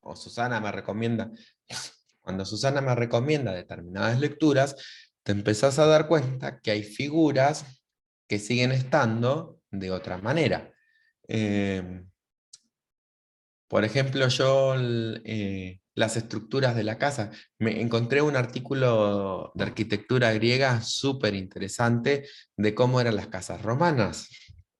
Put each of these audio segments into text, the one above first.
o Susana me recomienda, cuando Susana me recomienda determinadas lecturas, te empezás a dar cuenta que hay figuras que siguen estando de otra manera. Eh, por ejemplo, las estructuras de la casa. Me encontré un artículo de arquitectura griega súper interesante de cómo eran las casas romanas,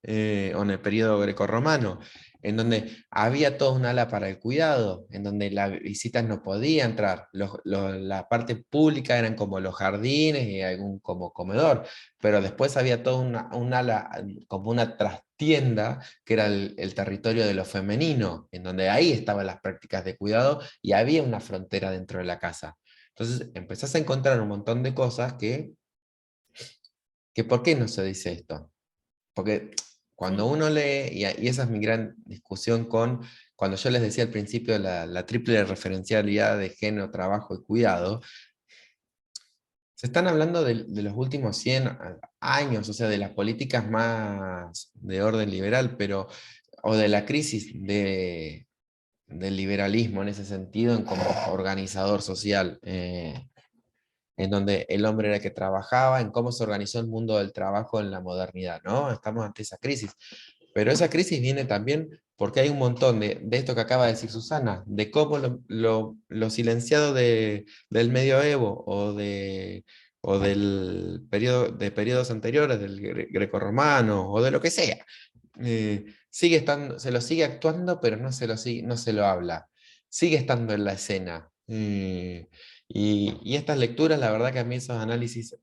o en el periodo grecorromano, en donde había toda un ala para el cuidado, en donde la visita no podía entrar. La parte pública eran como los jardines y algún como comedor, pero después había toda un ala, como una trastienda que era el territorio de lo femenino, en donde ahí estaban las prácticas de cuidado y había una frontera dentro de la casa. Entonces empezás a encontrar un montón de cosas que ¿por qué no se dice esto? Porque cuando Sí. uno lee, y esa es mi gran discusión cuando yo les decía al principio la triple referencialidad de género, trabajo y cuidado, se están hablando de los últimos 100 años, o sea, de las políticas más de orden liberal, o de la crisis del liberalismo en ese sentido, en como organizador social, en donde el hombre era el que trabajaba, en cómo se organizó el mundo del trabajo en la modernidad, ¿no? Estamos ante esa crisis. Pero esa crisis viene también porque hay un montón de esto que acaba de decir Susana, de cómo lo silenciado del medioevo o del de periodos anteriores, del grecorromano o de lo que sea, sigue estando, se lo sigue actuando, pero no se lo habla. Sigue estando en la escena. Y estas lecturas, la verdad que a mí esos análisis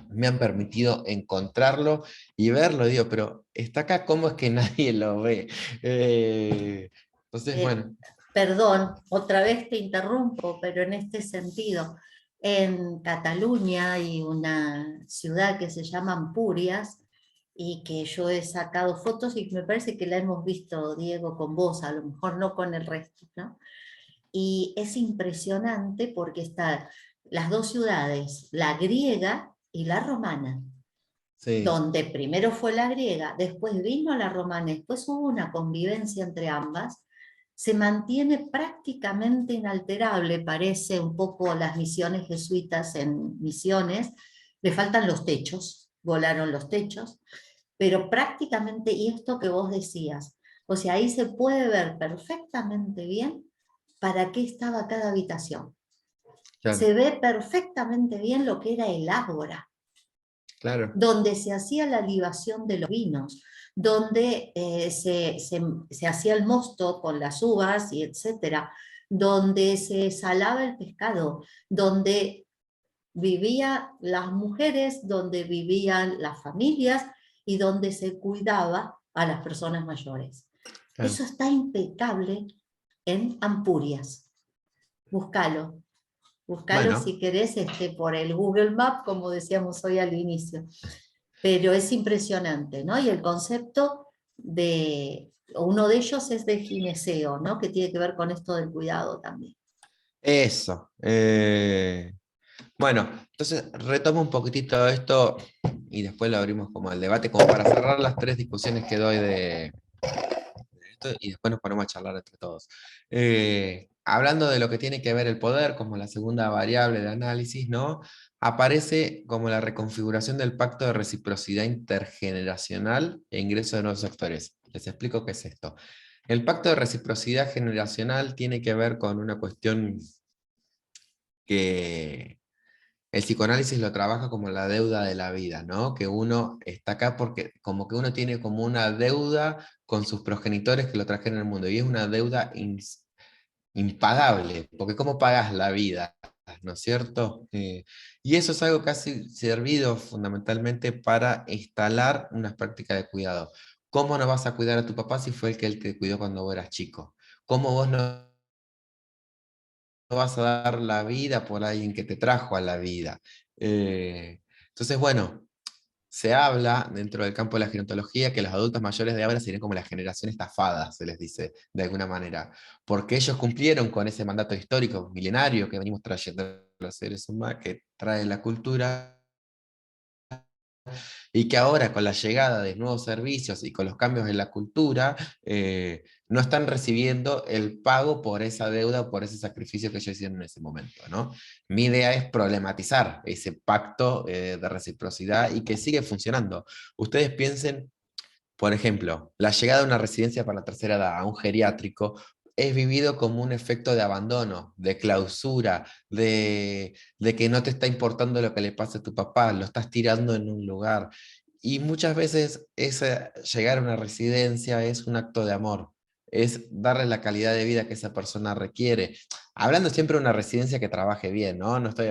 me han permitido encontrarlo y verlo, digo, pero está acá, ¿cómo es que nadie lo ve? Entonces, Eh, bueno, Perdón, otra vez te interrumpo, pero en este sentido, en Cataluña hay una ciudad que se llama Ampurias y que yo he sacado fotos y me parece que la hemos visto, Diego, con vos, a lo mejor no con el resto, ¿no? Y es impresionante porque están las dos ciudades, la griega y la romana, sí, donde primero fue la griega, después vino la romana, después hubo una convivencia entre ambas, se mantiene prácticamente inalterable, parece un poco las misiones jesuitas en Misiones, le faltan los techos, volaron los techos, pero prácticamente, y esto que vos decías, o sea, ahí se puede ver perfectamente bien para qué estaba cada habitación. claro, Se ve perfectamente bien lo que era el ágora, claro, donde se hacía la libación de los vinos, donde se hacía el mosto con las uvas y etcétera, donde se salaba el pescado, donde vivían las mujeres, donde vivían las familias y donde se cuidaba a las personas mayores. claro. Eso está impecable en Ampurias. Búscalo, búscalo Bueno, si querés por el Google Map, como decíamos hoy al inicio. Pero es impresionante, ¿no? Y el concepto uno de ellos es de gineceo, ¿no? Que tiene que ver con esto del cuidado también. eso. Bueno, entonces retomo un poquitito esto y después lo abrimos como el debate, como para cerrar las tres discusiones que doy de esto y después nos ponemos a charlar entre todos. Hablando de lo que tiene que ver el poder como la segunda variable de análisis, ¿no? Aparece como la reconfiguración del pacto de reciprocidad intergeneracional e ingreso de nuevos actores. Les explico qué es esto. El pacto de reciprocidad generacional tiene que ver con una cuestión que el psicoanálisis lo trabaja como la deuda de la vida, ¿no? Que uno está acá porque como que uno tiene como una deuda con sus progenitores que lo trajeron al mundo y es una deuda impagable, porque ¿cómo pagas la vida? ¿No es cierto? Y eso es algo que ha servido fundamentalmente para instalar unas prácticas de cuidado. ¿Cómo no vas a cuidar a tu papá si fue el que él te cuidó cuando vos eras chico? ¿Cómo vos no vas a dar la vida por alguien que te trajo a la vida? Entonces, bueno, se habla dentro del campo de la gerontología que los adultos mayores de ahora serían como la generación estafada, se les dice de alguna manera, porque ellos cumplieron con ese mandato histórico milenario que venimos trayendo los seres humanos, que trae la cultura, y que ahora con la llegada de nuevos servicios y con los cambios en la cultura, no están recibiendo el pago por esa deuda o por ese sacrificio que ellos hicieron en ese momento, ¿no? Mi idea es problematizar ese pacto de reciprocidad y que sigue funcionando. Ustedes piensen, por ejemplo, la llegada de una residencia para la tercera edad a un geriátrico es vivido como un efecto de abandono, de clausura, de que no te está importando lo que le pasa a tu papá, lo estás tirando en un lugar. Y muchas veces llegar a una residencia es un acto de amor, es darle la calidad de vida que esa persona requiere. Hablando siempre de una residencia que trabaje bien, ¿no? No estoy,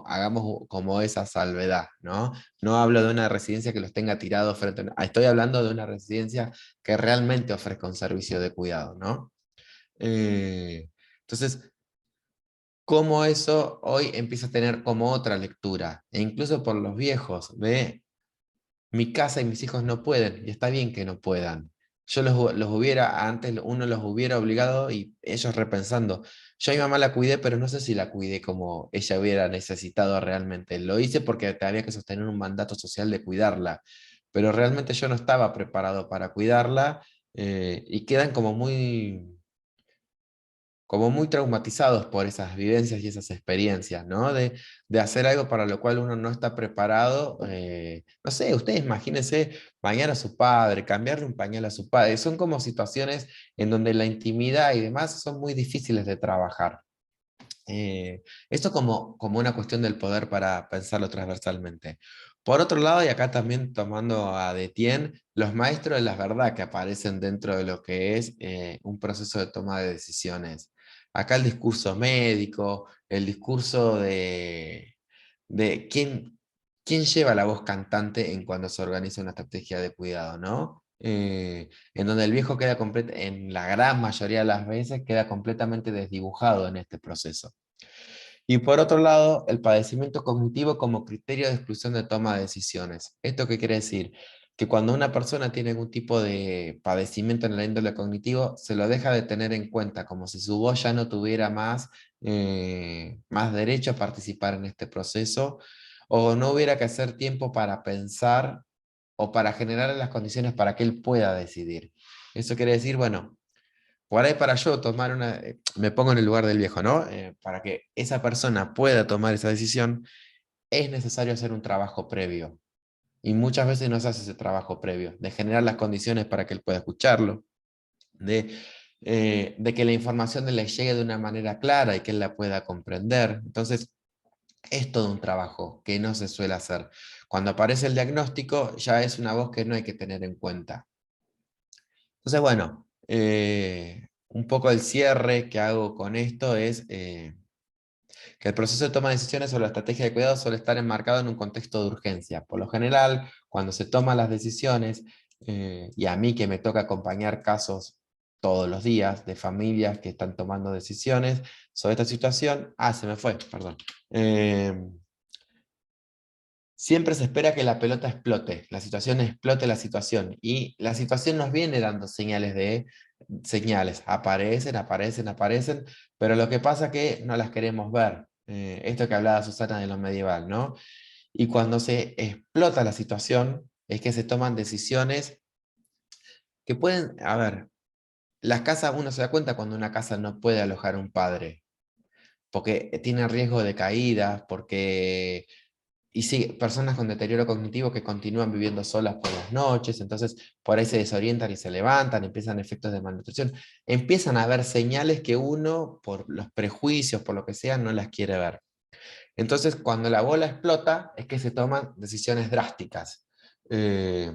hagamos como esa salvedad, ¿no? No hablo de una residencia que los tenga tirados frente a... Estoy hablando de una residencia que realmente ofrezca un servicio de cuidado, ¿no? Entonces, cómo eso hoy empieza a tener como otra lectura, e incluso por los viejos, de mi casa y mis hijos no pueden, y está bien que no puedan. Yo los hubiera, antes uno los hubiera obligado y ellos repensando. Yo a mi mamá la cuidé, pero no sé si la cuidé como ella hubiera necesitado realmente. Lo hice porque había que sostener un mandato social de cuidarla, pero realmente yo no estaba preparado para cuidarla, y quedan como muy traumatizados por esas vivencias y esas experiencias, ¿no? De hacer algo para lo cual uno no está preparado. No sé, ustedes imagínense bañar a su padre, cambiarle un pañal a su padre. Son como situaciones en donde la intimidad y demás son muy difíciles de trabajar. Esto como una cuestión del poder para pensarlo transversalmente. Por otro lado, y acá también tomando a Detienne, los maestros de la verdad que aparecen dentro de lo que es un proceso de toma de decisiones. Acá el discurso médico, el discurso de quién lleva la voz cantante en cuando se organiza una estrategia de cuidado, ¿no? En donde el viejo queda en la gran mayoría de las veces, queda completamente desdibujado en este proceso. Y por otro lado, el padecimiento cognitivo como criterio de exclusión de toma de decisiones. ¿Esto qué quiere decir? Que cuando una persona tiene algún tipo de padecimiento en el índole cognitivo, se lo deja de tener en cuenta, como si su voz ya no tuviera más derecho a participar en este proceso, o no hubiera que hacer tiempo para pensar o para generar las condiciones para que él pueda decidir. Eso quiere decir, bueno, por ahí para yo tomar me pongo en el lugar del viejo, ¿no? Para que esa persona pueda tomar esa decisión, es necesario hacer un trabajo previo. Y muchas veces no se hace ese trabajo previo, de generar las condiciones para que él pueda escucharlo, de que la información le llegue de una manera clara y que él la pueda comprender. Entonces, es todo un trabajo que no se suele hacer. Cuando aparece el diagnóstico, ya es una voz que no hay que tener en cuenta. Entonces, bueno, un poco el cierre que hago con esto es que el proceso de toma de decisiones sobre la estrategia de cuidado suele estar enmarcado en un contexto de urgencia. Por lo general, cuando se toman las decisiones, y a mí que me toca acompañar casos todos los días de familias que están tomando decisiones sobre esta situación, se me fue, perdón. Siempre se espera que la pelota explote, la situación explote la situación, y la situación nos viene dando señales, aparecen, pero lo que pasa es que no las queremos ver. Esto que hablaba Susana de lo medieval, ¿no? Y cuando se explota la situación, es que se toman decisiones que pueden, a ver, las casas, uno se da cuenta cuando una casa no puede alojar a un padre, porque tiene riesgo de caídas, porque y sí, personas con deterioro cognitivo que continúan viviendo solas por las noches, entonces por ahí se desorientan y se levantan, empiezan efectos de malnutrición, empiezan a haber señales que uno, por los prejuicios, por lo que sea, no las quiere ver. Entonces, cuando la bola explota, es que se toman decisiones drásticas. Eh,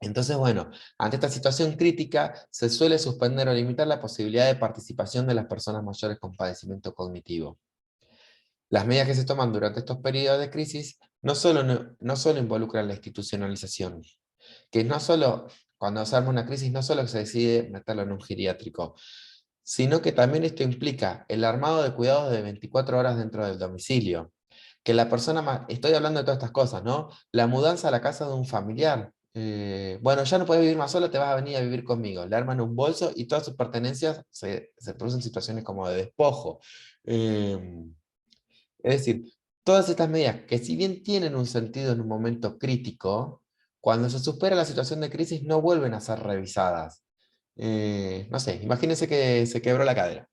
entonces, bueno, ante esta situación crítica, se suele suspender o limitar la posibilidad de participación de las personas mayores con padecimiento cognitivo. Las medidas que se toman durante estos periodos de crisis no solo involucran la institucionalización, que no solo, cuando se arma una crisis, no solo se decide meterlo en un geriátrico, sino que también esto implica el armado de cuidados de 24 horas dentro del domicilio, que la persona, estoy hablando de todas estas cosas, ¿no? La mudanza a la casa de un familiar. Bueno, ya no puedes vivir más solo, te vas a venir a vivir conmigo. Le arman un bolso y todas sus pertenencias se producen situaciones como de despojo. Es decir, Todas estas medidas, que si bien tienen un sentido en un momento crítico, cuando se supera la situación de crisis no vuelven a ser revisadas. No sé, imagínense que se quebró la cadera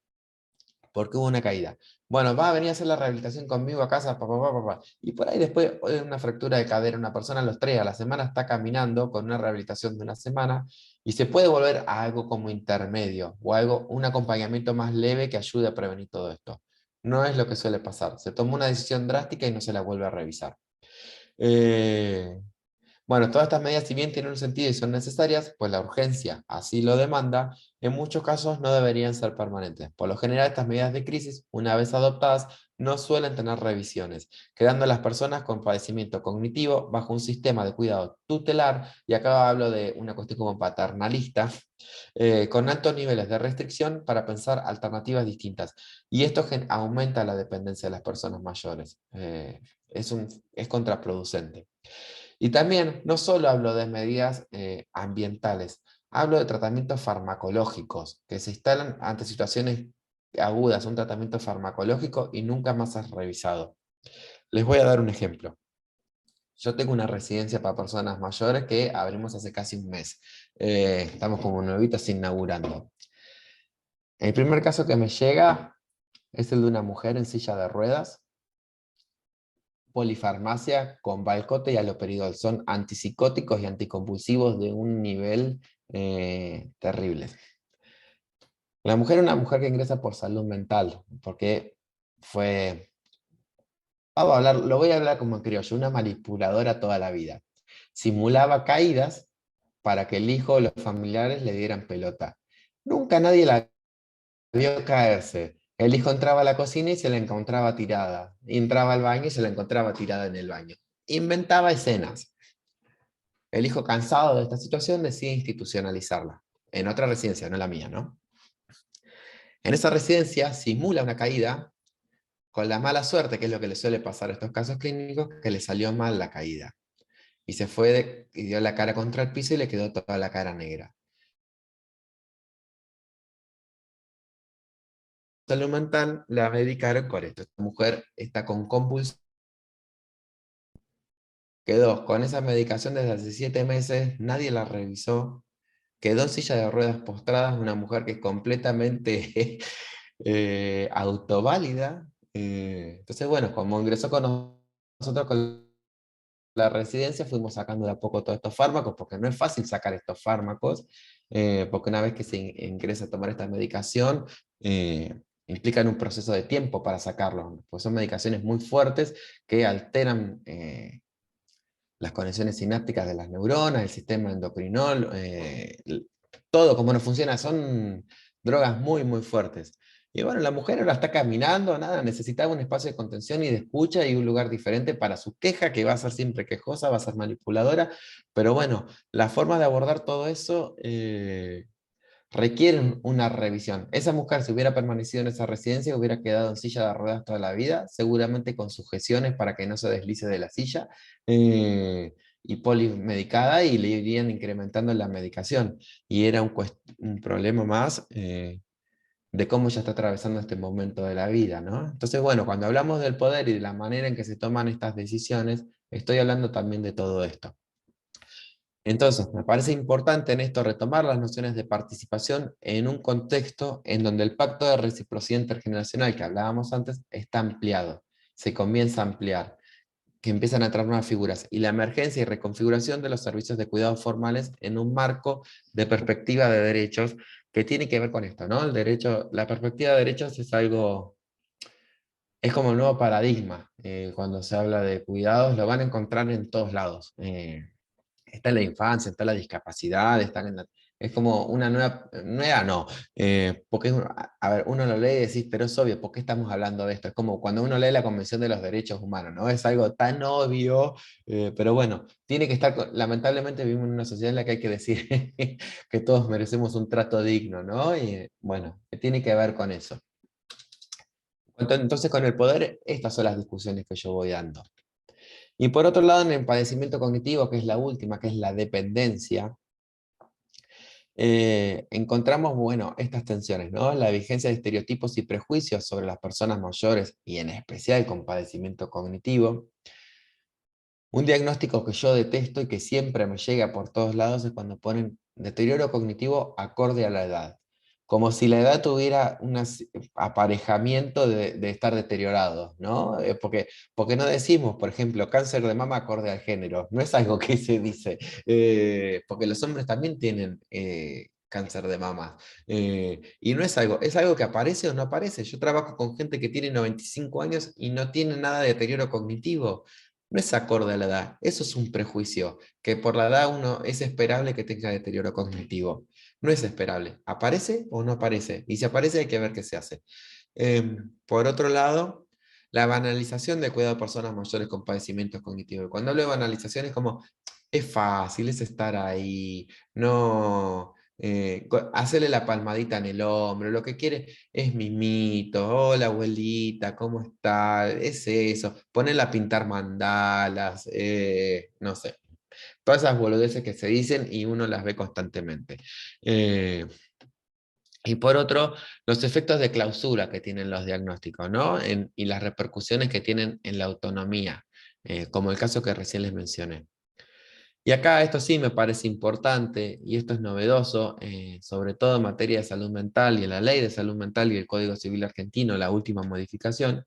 porque hubo una caída. Bueno, va a venir a hacer la rehabilitación conmigo a casa, papá, papá, papá. Y por ahí después, una fractura de cadera, una persona a los 3 a la semana está caminando con una rehabilitación de una semana y se puede volver a algo como intermedio o algo, un acompañamiento más leve que ayude a prevenir todo esto. No es lo que suele pasar. Se toma una decisión drástica y no se la vuelve a revisar. Eh, bueno, todas estas medidas, si bien tienen un sentido y son necesarias, pues la urgencia así lo demanda, en muchos casos no deberían ser permanentes. Por lo general, estas medidas de crisis, una vez adoptadas, no suelen tener revisiones, quedando las personas con padecimiento cognitivo bajo un sistema de cuidado tutelar, y acá hablo de una cuestión como paternalista, con altos niveles de restricción para pensar alternativas distintas. Y esto aumenta la dependencia de las personas mayores. Es contraproducente. Y también no solo hablo de medidas ambientales, hablo de tratamientos farmacológicos que se instalan ante situaciones agudas, un tratamiento farmacológico y nunca más es revisado. Les voy a dar un ejemplo. Yo tengo una residencia para personas mayores que abrimos hace casi un mes. Estamos como nuevitos inaugurando. El primer caso que me llega es el de una mujer en silla de ruedas, polifarmacia con Valcote y haloperidol. Son antipsicóticos y anticonvulsivos de un nivel terrible. La mujer es una mujer que ingresa por salud mental, porque fue, vamos a hablar, lo voy a hablar como en criollo, una manipuladora toda la vida. Simulaba caídas para que el hijo o los familiares le dieran pelota. Nunca nadie la vio caerse. El hijo entraba a la cocina y se la encontraba tirada. Y entraba al baño y se la encontraba tirada en el baño. Inventaba escenas. El hijo, cansado de esta situación, decide institucionalizarla. En otra residencia, no la mía, ¿no? En esa residencia simula una caída con la mala suerte, que es lo que le suele pasar a estos casos clínicos, que le salió mal la caída. Y se fue y dio la cara contra el piso y le quedó toda la cara negra. Salud mental la medicaron con esto. Esta mujer está con convulsión. Quedó con esa medicación desde hace 7 meses, nadie la revisó. Quedó en silla de ruedas postradas, una mujer que es completamente autoválida. Entonces, bueno, como ingresó con nosotros con la residencia, fuimos sacando de a poco todos estos fármacos, porque no es fácil sacar estos fármacos, porque una vez que se ingresa a tomar esta medicación, implican un proceso de tiempo para sacarlo, pues son medicaciones muy fuertes que alteran las conexiones sinápticas de las neuronas, el sistema endocrinol, todo cómo no funciona, son drogas muy, muy fuertes. Y bueno, la mujer ahora está caminando, nada, necesitaba un espacio de contención y de escucha y un lugar diferente para su queja, que va a ser siempre quejosa, va a ser manipuladora, pero bueno, la forma de abordar todo eso requieren una revisión. Esa mujer, si hubiera permanecido en esa residencia, hubiera quedado en silla de ruedas toda la vida, seguramente con sujeciones para que no se deslice de la silla, y polimedicada, y le irían incrementando la medicación. Y era un problema más de cómo ella está atravesando este momento de la vida, ¿no? Entonces, bueno, cuando hablamos del poder y de la manera en que se toman estas decisiones, estoy hablando también de todo esto. Entonces, me parece importante en esto retomar las nociones de participación en un contexto en donde el pacto de reciprocidad intergeneracional que hablábamos antes está ampliado, se comienza a ampliar, que empiezan a entrar nuevas figuras, y la emergencia y reconfiguración de los servicios de cuidados formales en un marco de perspectiva de derechos que tiene que ver con esto, ¿no? El derecho, la perspectiva de derechos es algo, es como el nuevo paradigma. Cuando se habla de cuidados, lo van a encontrar en todos lados. Está en la infancia, está en la discapacidad, es como una nueva no, porque a ver, uno lo lee y decís, pero es obvio, ¿por qué estamos hablando de esto? Es como cuando uno lee la Convención de los Derechos Humanos, ¿no? Es algo tan obvio, pero bueno, tiene que estar, lamentablemente vivimos en una sociedad en la que hay que decir que todos merecemos un trato digno, ¿no? Y bueno, tiene que ver con eso. Entonces, con el poder, estas son las discusiones que yo voy dando. Y por otro lado, en el padecimiento cognitivo, que es la última, que es la dependencia, encontramos, bueno, estas tensiones, ¿no? La vigencia de estereotipos y prejuicios sobre las personas mayores y en especial con padecimiento cognitivo. Un diagnóstico que yo detesto y que siempre me llega por todos lados es cuando ponen deterioro cognitivo acorde a la edad. Como si la edad tuviera un aparejamiento de estar deteriorado, ¿no? Porque no decimos, por ejemplo, cáncer de mama acorde al género. No es algo que se dice. Porque los hombres también tienen cáncer de mama. Y no es algo que aparece o no aparece. Yo trabajo con gente que tiene 95 años y no tiene nada de deterioro cognitivo. No es acorde a la edad, eso es un prejuicio, que por la edad uno es esperable que tenga deterioro cognitivo. No es esperable. ¿Aparece o no aparece? Y si aparece hay que ver qué se hace. Por otro lado, la banalización de cuidado de personas mayores con padecimientos cognitivos. Cuando hablo de banalización es como, es fácil, es estar ahí, no hacerle la palmadita en el hombro, lo que quiere es mimito, hola abuelita, ¿cómo está? Es eso, ponerla a pintar mandalas, no sé, todas esas boludeces que se dicen y uno las ve constantemente. Eh, y por otro, los efectos de clausura que tienen los diagnósticos, ¿no? Y las repercusiones que tienen en la autonomía, como el caso que recién les mencioné. Y acá esto sí me parece importante y esto es novedoso, sobre todo en materia de salud mental y en la ley de salud mental y el Código Civil argentino, la última modificación,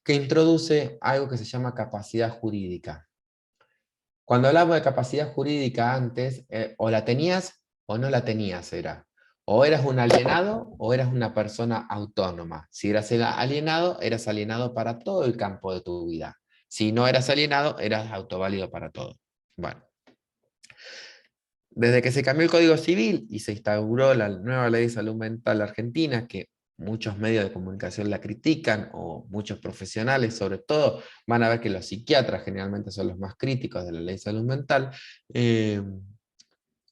que introduce algo que se llama capacidad jurídica. Cuando hablamos de capacidad jurídica antes, o la tenías o no la tenías, era. O eras un alienado o eras una persona autónoma. Si eras alienado, eras alienado para todo el campo de tu vida. Si no eras alienado, eras autoválido para todo. Bueno. Desde que se cambió el Código Civil y se instauró la nueva Ley de Salud Mental Argentina, que muchos medios de comunicación la critican, o muchos profesionales sobre todo, van a ver que los psiquiatras generalmente son los más críticos de la Ley de Salud Mental, eh,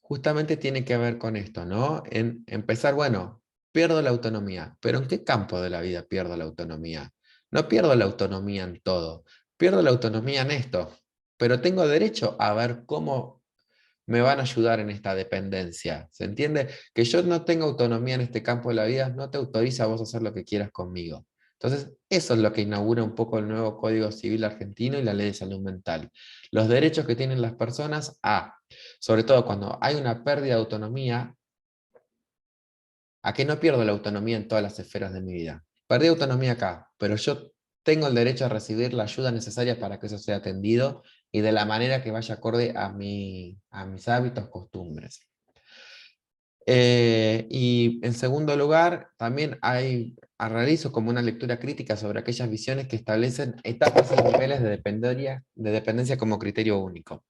justamente tiene que ver con esto, ¿no? En empezar, bueno, pierdo la autonomía, pero ¿en qué campo de la vida pierdo la autonomía? No pierdo la autonomía en todo, pierdo la autonomía en esto, pero tengo derecho a ver cómo me van a ayudar en esta dependencia. ¿Se entiende? Que yo no tenga autonomía en este campo de la vida no te autoriza a vos a hacer lo que quieras conmigo. Entonces, eso es lo que inaugura un poco el nuevo Código Civil argentino y la Ley de Salud Mental. Los derechos que tienen las personas sobre todo cuando hay una pérdida de autonomía, a que no pierdo la autonomía en todas las esferas de mi vida. Perdí autonomía acá, pero yo tengo el derecho a recibir la ayuda necesaria para que eso sea atendido y de la manera que vaya acorde a mis hábitos, costumbres. Y en segundo lugar, también realizo como una lectura crítica sobre aquellas visiones que establecen etapas y niveles de dependencia como criterio único.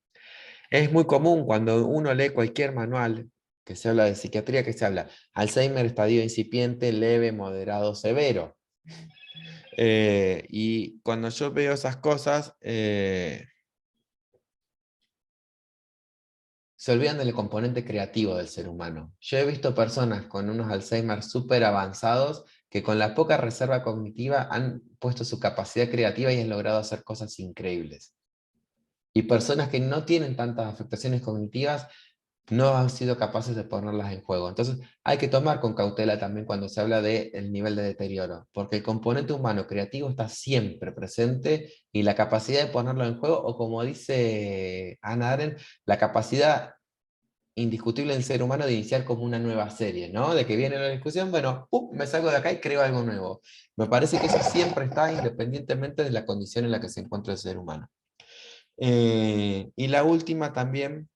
Es muy común cuando uno lee cualquier manual que se habla de psiquiatría, que se habla Alzheimer, estadio incipiente, leve, moderado, severo. Y cuando yo veo esas cosas, se olvidan del componente creativo del ser humano. Yo he visto personas con unos Alzheimer súper avanzados que con la poca reserva cognitiva han puesto su capacidad creativa y han logrado hacer cosas increíbles. Y personas que no tienen tantas afectaciones cognitivas no han sido capaces de ponerlas en juego. Entonces hay que tomar con cautela también cuando se habla del nivel de deterioro, porque el componente humano creativo está siempre presente y la capacidad de ponerlo en juego, o como dice Hannah Arendt, la capacidad indiscutible del ser humano de iniciar como una nueva serie, ¿no? De que viene la discusión, bueno, me salgo de acá y creo algo nuevo. Me parece que eso siempre está independientemente de la condición en la que se encuentra el ser humano. Y la última también,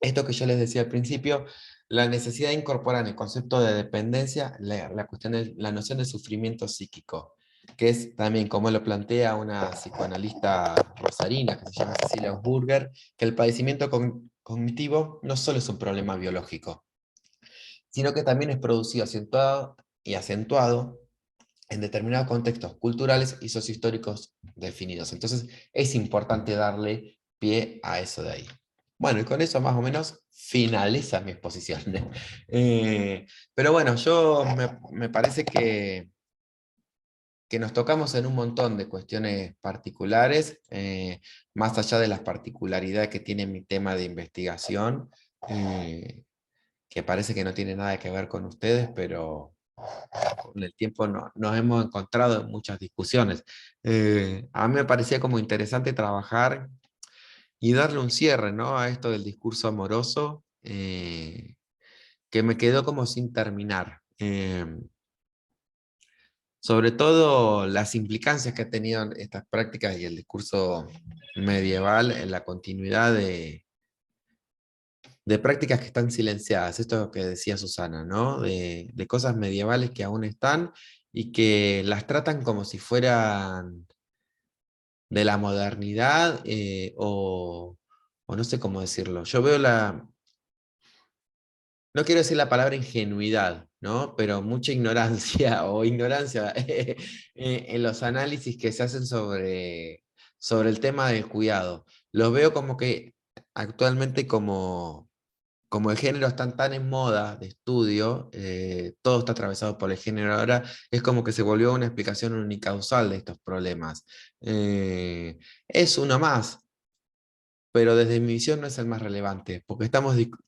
esto que yo les decía al principio, la necesidad de incorporar en el concepto de dependencia la cuestión de la noción de sufrimiento psíquico, que es también como lo plantea una psicoanalista rosarina que se llama Cecilia Ausburger, que el padecimiento cognitivo no solo es un problema biológico, sino que también es producido, acentuado y acentuado en determinados contextos culturales y sociohistóricos definidos. Entonces es importante darle pie a eso de ahí. Bueno, y con eso más o menos finaliza mi exposición. Pero bueno, me parece que nos tocamos en un montón de cuestiones particulares, más allá de las particularidades que tiene mi tema de investigación. que parece que no tiene nada que ver con ustedes, pero con el tiempo nos hemos encontrado en muchas discusiones. A mí me parecía como interesante trabajar y darle un cierre, ¿no?, a esto del discurso amoroso, que me quedó como sin terminar. Sobre todo las implicancias que ha tenido estas prácticas y el discurso medieval en la continuidad de prácticas que están silenciadas, esto que decía Susana, ¿no? De cosas medievales que aún están y que las tratan como si fueran de la modernidad, o no sé cómo decirlo. Yo veo no quiero decir la palabra ingenuidad, ¿no? Pero mucha ignorancia o ignorancia en los análisis que se hacen sobre el tema del cuidado. Los veo como que actualmente como el género está tan en moda de estudio, todo está atravesado por el género ahora, es como que se volvió una explicación unicausal de estos problemas. Es uno más, pero desde mi visión no es el más relevante, porque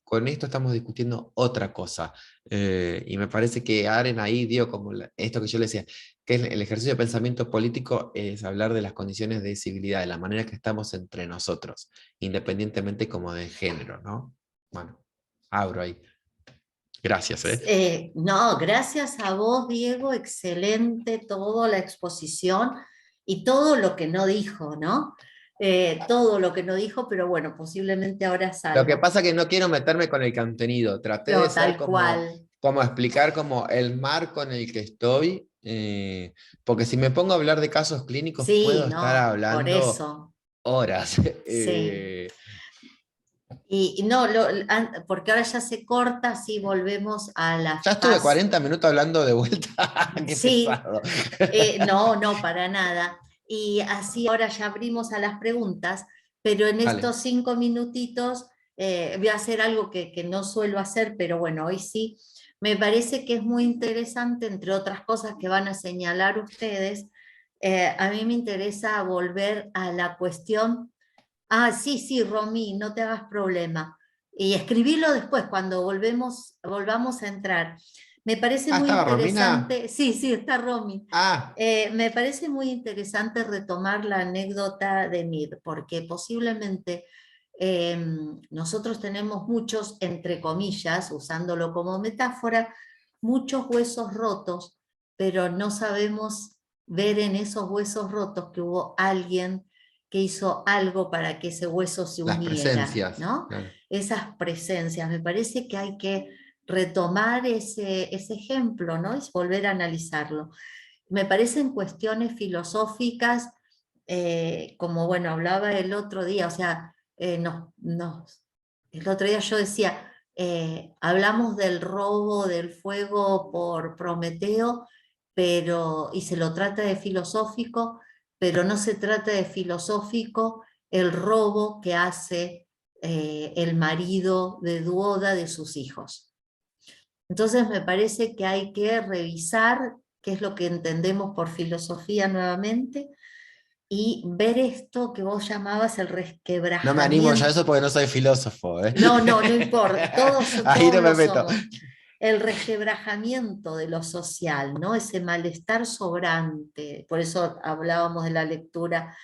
con esto estamos discutiendo otra cosa. Y me parece que Aren ahí dio como esto que yo le decía, que es el ejercicio de pensamiento político, es hablar de las condiciones de civilidad, de la manera que estamos entre nosotros, independientemente como de género, ¿no? Bueno, abro ahí. Gracias, ¿eh? No, gracias a vos, Diego, excelente toda la exposición y todo lo que no dijo, ¿no? Todo lo que no dijo, pero bueno, posiblemente ahora Lo que salga. pasa es que no quiero meterme con el contenido, traté de No, ser tal como, cual. como explicar como el marco en el que estoy, porque si me pongo a hablar de casos clínicos Sí, puedo estar no, por hablando eso, horas. sí. Y no, porque ahora ya se corta, si volvemos a la Ya estuve fase. 40 minutos hablando de vuelta, qué Sí, pesado. no, no, para nada. Y así ahora ya abrimos a las preguntas, pero en estos Dale. 5 minutitos voy a hacer algo que no suelo hacer, pero bueno, hoy sí. Me parece que es muy interesante, entre otras cosas que van a señalar ustedes, a mí me interesa volver a la cuestión. Ah, sí, sí, Romy, no te hagas problema. Y escribilo después, cuando volvamos a entrar. Me parece Ah, muy ¿estaba Romina? interesante, sí, sí, está Romy. Ah, Me parece muy interesante retomar la anécdota de Mid, porque posiblemente eh, nosotros tenemos muchos, entre comillas, usándolo como metáfora, muchos huesos rotos, pero no sabemos ver en esos huesos rotos que hubo alguien que hizo algo para que ese hueso se las uniera, presencias. ¿no? Claro. Esas presencias, me parece que hay que retomar ese ejemplo, ¿no? Y volver a analizarlo. Me parecen cuestiones filosóficas, como bueno, hablaba el otro día, o sea, el otro día yo decía, hablamos del robo del fuego por Prometeo, y se lo trata de filosófico, pero no se trata de filosófico el robo que hace el marido de Duoda de sus hijos. Entonces me parece que hay que revisar qué es lo que entendemos por filosofía nuevamente y ver esto que vos llamabas el No me animo ya a resquebrajamiento. eso porque no soy filósofo, ¿eh? No, no, no importa, Ahí todos no lo me meto. somos. El resquebrajamiento de lo social, ¿no? Ese malestar sobrante, por eso hablábamos de la lectura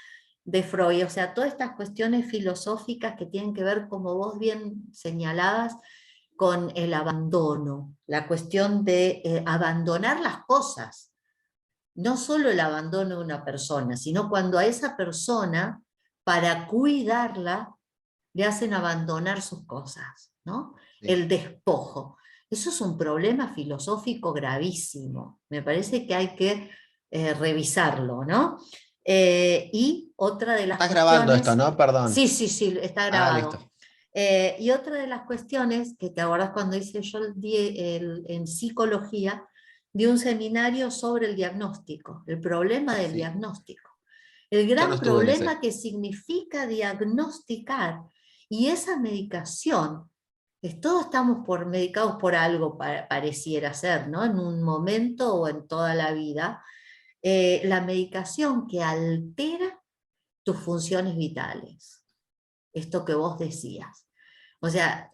de Freud, o sea, todas estas cuestiones filosóficas que tienen que ver, como vos bien señalabas, con el abandono, la cuestión de abandonar las cosas, no solo el abandono de una persona, sino cuando a esa persona, para cuidarla, le hacen abandonar sus cosas, ¿no? Sí. El despojo. Eso es un problema filosófico gravísimo. Me parece que hay que revisarlo, ¿no? Y otra de las Estás grabando esto, cuestiones, ¿no? Perdón. sí, sí, sí, está Ah, listo. grabado. Y otra de las cuestiones, que te acuerdas cuando hice yo en psicología, de un seminario sobre el diagnóstico, el problema del Sí. diagnóstico. El Yo no gran estuve en problema ese. que significa diagnosticar y esa medicación, todos estamos medicados por algo, pareciera ser, ¿no? En un momento o en toda la vida, la medicación que altera tus funciones vitales, esto que vos decías. O sea,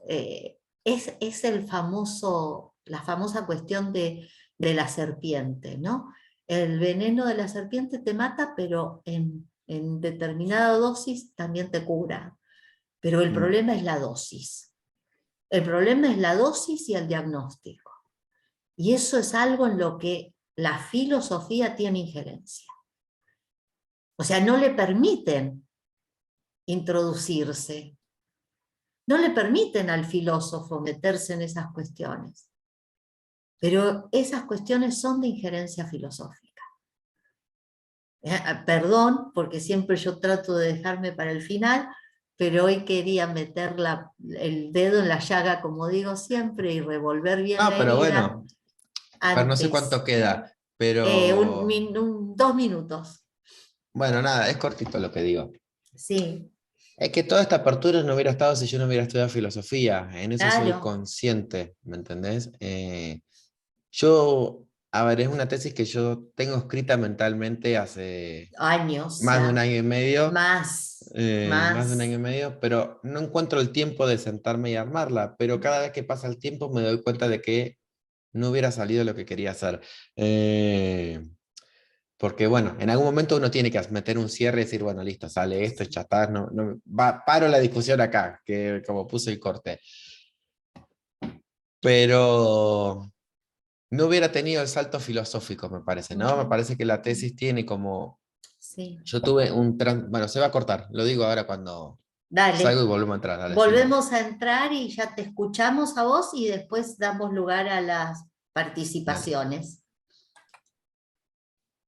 es el famoso, la famosa cuestión de la serpiente, ¿no? El veneno de la serpiente te mata, pero en determinada dosis también te cura. Pero el Mm. problema es la dosis. El problema es la dosis y el diagnóstico. Y eso es algo en lo que la filosofía tiene injerencia. O sea, no le permiten introducirse, no le permiten al filósofo meterse en esas cuestiones. Pero esas cuestiones son de injerencia filosófica. Perdón, porque siempre yo trato de dejarme para el final, pero hoy quería meter el dedo en la llaga, como digo siempre, y revolver bien No, la pero herida bueno, pero no sé antes. cuánto queda, pero 2 minutos. bueno, nada, es cortito lo que digo. Sí, Es que toda esta apertura no hubiera estado si yo no hubiera estudiado filosofía, en eso soy claro, consciente, ¿me entendés? Yo, a ver, es una tesis que yo tengo escrita mentalmente hace años más de un ya, año y medio, más, más de un año y más. medio, pero no encuentro el tiempo de sentarme y armarla, pero cada vez que pasa el tiempo me doy cuenta de que no hubiera salido lo que quería hacer. Eh, Porque bueno, en algún momento uno tiene que meter un cierre y decir, bueno, listo, sale esto, ya está, paro la discusión acá, que como puse el corte. Pero no hubiera tenido el salto filosófico, me parece, ¿no? Me Ujú, parece que la tesis tiene como, sí, yo tuve bueno, se va a cortar, lo digo ahora cuando salgo y dale. volvemos a entrar, dale, decime. Volvemos a entrar y ya te escuchamos a vos y después damos lugar a las Dale. participaciones.